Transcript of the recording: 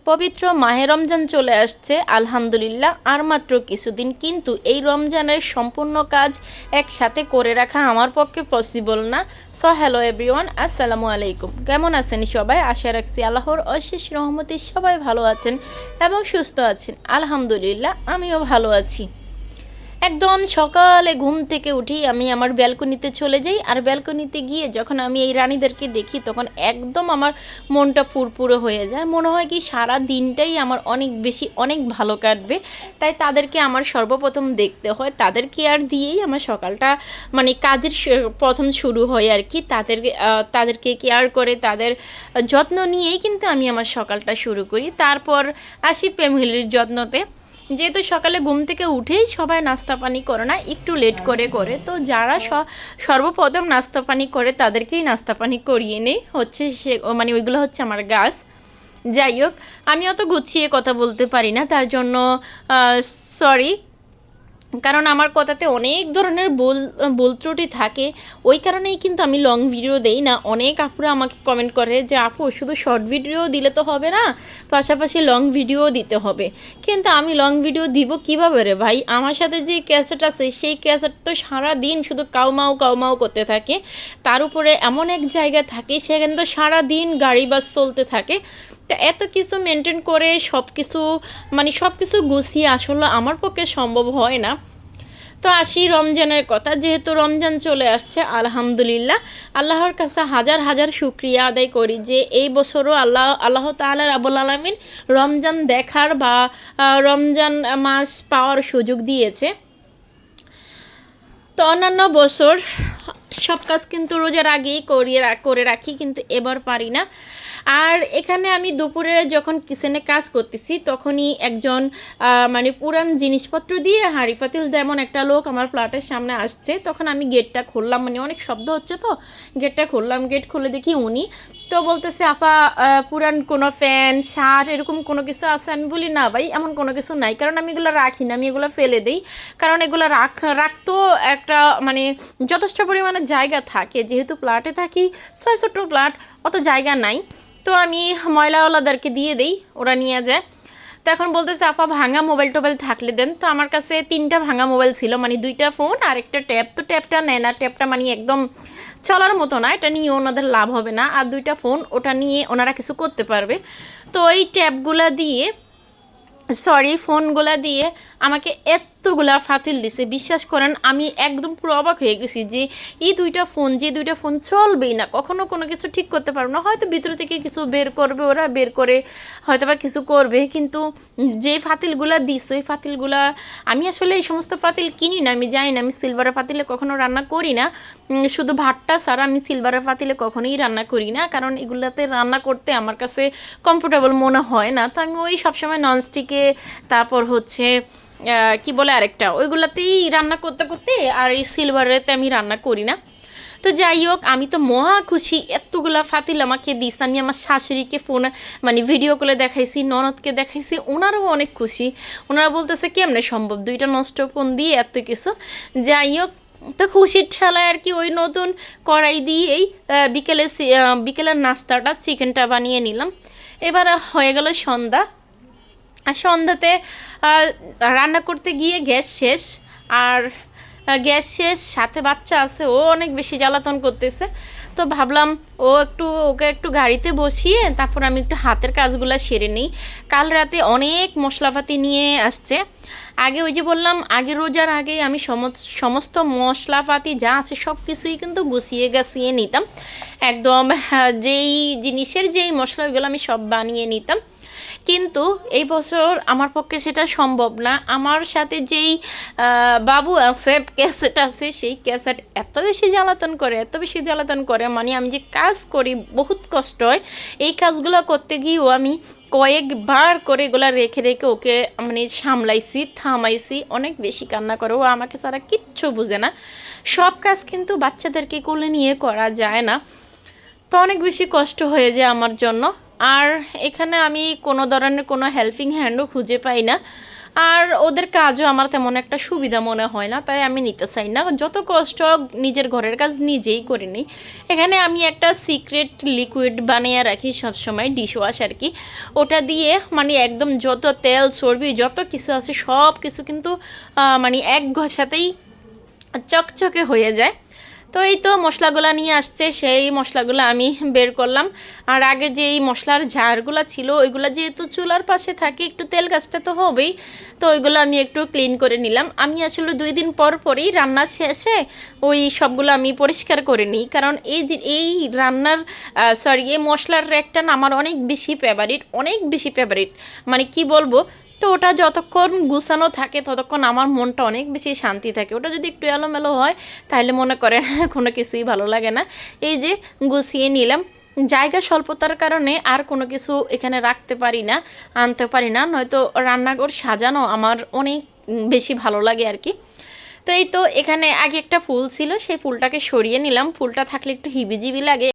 পবিত্র মাহে রমজান চলে আসছে আলহামদুলিল্লাহ, আর মাত্র কিছুদিন। কিন্তু এই রমজানের সম্পূর্ণ কাজ একসাথে করে রাখা আমার পক্ষে পসিবল না। সো হ্যালো এভরিওয়ান, আসসালামু আলাইকুম। কেমন আছেন সবাই? আশা রাখছি আল্লাহর অশেষ রহমতে সবাই ভালো আছেন এবং সুস্থ আছেন। আলহামদুলিল্লাহ, আমিও ভালো আছি। একদম সকালে ঘুম থেকে উঠি আমি আমার ব্যালকনিতে চলে যাই, আর ব্যালকনিতে গিয়ে যখন আমি এই রানীদেরকে দেখি তখন একদম আমার মনটা পুরপুরো হয়ে যায়। মনে হয় কি সারা দিনটাই আমার অনেক বেশি অনেক ভালো কাটবে। তাই তাদেরকে আমার সর্বপ্রথম দেখতে হয়, তাদের কেয়ার দিয়েই আমার সকালটা মানে কাজের প্রথম শুরু হয় আর কি। তাদেরকে কেয়ার করে তাদের যত্ন নিয়েই কিন্তু আমি আমার সকালটা শুরু করি। তারপর আসি ফ্যামিলির যত্নতে। যেহেতু সকালে ঘুম থেকে উঠেই সবাই নাস্তা পানি করে না, একটু লেট করে করে, তো যারা সর্বপ্রথম নাস্তা পানি করে তাদেরকেই নাস্তা পানি করিয়ে নেই হচ্ছে সে মানে ওইগুলো হচ্ছে আমার গাছ। যাই হোক, আমি অত গুছিয়ে কথা বলতে পারি না, তার জন্য সরি। কারণ আমার কথাতে অনেক ধরনের ভুল ত্রুটি থাকে, ওই কারণেই কিন্তু আমি লং ভিডিও দেই না। অনেক আপুরা আমাকে কমেন্ট করে যে আপু শুধু শর্ট ভিডিও দিলে তো হবে না, পাশাপাশি লং ভিডিও দিতে হবে। কিন্তু আমি লং ভিডিও দিব কীভাবে রে ভাই? আমার সাথে যে ক্যাসেট আছে সেই ক্যাসেট তো সারা দিন শুধু কাউমাও করতে থাকে। তার উপরে এমন এক জায়গা থাকে সেখানে তো সারা দিন গাড়ি বাস চলতে থাকে। তো এত কিছু মেনটেন করে সব কিছু গুছিয়ে আসলে আমার পক্ষে সম্ভব হয় না। তো আসি রমজানের কথা। যেহেতু রমজান চলে আসছে, আলহামদুলিল্লাহ আল্লাহর কাছে হাজার হাজার শুকরিয়া আদায় করি যে এই বছরও আল্লাহ তাআলা রাব্বুল আলামিন রমজান দেখার বা রমজান মাস পাওয়ার সুযোগ দিয়েছে। তো অন্যান্য বছর সব কাজ কিন্তু রোজার আগেই করে রাখি, কিন্তু এবার পারি না। আর এখানে আমি দুপুরে যখন কিচেনে কাজ করতেছি তখনই একজন মানে পুরান জিনিসপত্র দিয়ে হাঁড়ি পাতিল তেমন একটা লোক আমার ফ্ল্যাটের সামনে আসছে। তখন আমি গেটটা খুললাম, মানে অনেক শব্দ হচ্ছে তো গেটটা খুললাম। গেট খুলে দেখি উনি। তো বলতেছে আপা পুরান কোনো ফ্যান শার্ট এরকম কোনো কিছু আছে? আমি বলি না ভাই, এমন কোনো কিছু নাই, কারণ আমি এগুলো রাখি না, আমি এগুলো ফেলে দিই। কারণ এগুলো রাখতেও একটা মানে যথেষ্ট পরিমাণে জায়গা থাকে, যেহেতু ফ্ল্যাটে থাকি, ছোটো ফ্ল্যাট, অত জায়গা নাই। তো আমি ময়লাওয়ালাদেরকে দিয়ে দিই, ওরা নিয়ে যায়। তো এখন বলতেছে আপা ভাঙা মোবাইল টোবাইল থাকলে দেন। তো আমার কাছে 3টা ভাঙা মোবাইল ছিল, মানে 2টা ফোন আর একটা ট্যাব। তো ট্যাবটা নেয় না, ট্যাবটা মানে একদম চলার মতো না, এটা নিয়ে ওনাদের লাভ হবে না। আর 2টা ফোন, ওটা নিয়ে ওনারা কিছু করতে পারবে। তো এই ফোনগুলা দিয়ে আমাকে এতগুলা ফাতিল দিছে, বিশ্বাস করেন আমি একদম পুরো অবাক হয়ে গেছি যে এই দুইটা ফোন চলবেই না, কখনো কোনো কিছু ঠিক করতে পারবো না। হয়তো ভিতর থেকে কিছু বের করবে, ওরা বের করে হয়তো বা কিছু করবে, কিন্তু যে ফাতিলগুলা দিছে ওই ফাতিলগুলা আমি আসলে এই সমস্ত ফাতিল কিনি না, আমি জানি না। আমি সিলভারের ফাতিলে কখনো রান্না করি না, শুধু ভাতটা ছাড়া আমি সিলভারের ফাতিলে কখনোই রান্না করি না, কারণ এগুলাতে রান্না করতে আমার কাছে কমফোর্টেবল মনে হয় না। তো আমি ওই সবসময় ননস্টিকে, তারপর হচ্ছে কি বলে আরেকটা, ওইগুলাতেই রান্না করতে করতে, আর এই সিলভারেতে আমি রান্না করি না। তো যাই হোক, আমি তো মহা খুশি, এতগুলা ফাতিল আমাকে দিস। আমি আমার শাশুড়িকে মানে ভিডিও করে দেখাইছি, ননদকে দেখাইছি, ওনারাও অনেক খুশি। ওনারা বলতেছে কেমনে সম্ভব 2টা নষ্ট ফোন দিয়ে এত কিছু। যাই হোক, তো খুশির ঠেলায় আর কি ওই নতুন কড়াই দিয়েই বিকেলের নাস্তাটা চিকেনটা বানিয়ে নিলাম। এবার হয়ে গেল সন্ধ্যা। আর সন্ধ্যাতে রান্না করতে গিয়ে গ্যাস শেষ, সাথে বাচ্চা আছে, ও অনেক বেশি জ্বালাতন করতেছে। তো ভাবলাম ওকে একটু গাড়িতে বসিয়ে তারপর আমি একটু হাতের কাজগুলো সেরে নিই। কাল রাতে অনেক মশলাপাতি নিয়ে আসছে। আগে ওই যে বললাম, আগে রোজার আগেই আমি সমস্ত মশলাপাতি যা আছে সব কিছুই কিন্তু গুছিয়ে নিতাম একদম। যেই জিনিসের যেই মশলা, ওইগুলো আমি সব বানিয়ে নিতাম। কিন্তু এই বছর আমার পক্ষে সেটা সম্ভব না। আমার সাথে যেই বাবু আছে, ক্যাসেট আছে, সেই ক্যাসেট এত বেশি জ্বালাতন করে, মানে আমি যে কাজ করি বহুত কষ্ট হয়। এই কাজগুলো করতে গিয়েও আমি কয়েকবার করে এগুলো রেখে ওকে মানে সামলাইছি, থামাইছি। অনেক বেশি কান্না করে, ও আমাকে ছাড়া কিচ্ছু বুঝে না। সব কাজ কিন্তু বাচ্চাদেরকে কোলে নিয়ে করা যায় না, তো অনেক বেশি কষ্ট হয়ে যায় আমার জন্য। আর এখানে আমি কোনো ধরনের কোনো হেল্পিং হ্যান্ডও খুঁজে পাই না। আর ওদের কাজও আমার তেমন একটা সুবিধা মনে হয় না, তাই আমি নিতে চাই না। যত কষ্ট হোক নিজের ঘরের কাজ নিজেই করে নিই। এখানে আমি একটা সিক্রেট লিকুইড বানিয়ে রাখি সবসময়, ডিশ ওয়াশ আর কি। ওটা দিয়ে মানে একদম যত তেল চর্বি যত কিছু আছে সব কিছু কিন্তু মানে এক ঘষাতেই চকচকে হয়ে যায়। তো এই তো মশলাগুলো নিয়ে আসছে, সেই মশলাগুলো আমি বের করলাম। আর আগে যে এই মশলার ঝাড়গুলো ছিল ওইগুলো যেহেতু চুলার পাশে থাকে একটু তেল গাছটা তো হবেই, তো ওইগুলো আমি একটু ক্লিন করে নিলাম। আমি আসলে 2 দিন পর পরই রান্না শেষে ওই সবগুলো আমি পরিষ্কার করে নিই, কারণ এই রান্নার এই মশলার র্যাকটা না আমার অনেক বেশি ফেভারিট, মানে কি বলবো। তো ওটা যতক্ষণ গুছানো থাকে ততক্ষণ আমার মনটা অনেক বেশি শান্তি থাকে। ওটা যদি একটু এলোমেলো হয় তাহলে মনে করেন কোনো কিছুই ভালো লাগে না। এই যে গুছিয়ে নিলাম, জায়গা স্বল্পতার কারণে আর কোনো কিছু এখানে রাখতে পারি না, আনতে পারি না, নয়তো রান্নাঘর সাজানো আমার অনেক বেশি ভালো লাগে আর কি। তো এই তো এখানে আগে একটা ফুল ছিল, সেই ফুলটাকে সরিয়ে নিলাম। ফুলটা থাকলে একটু হিবিজিবি লাগে।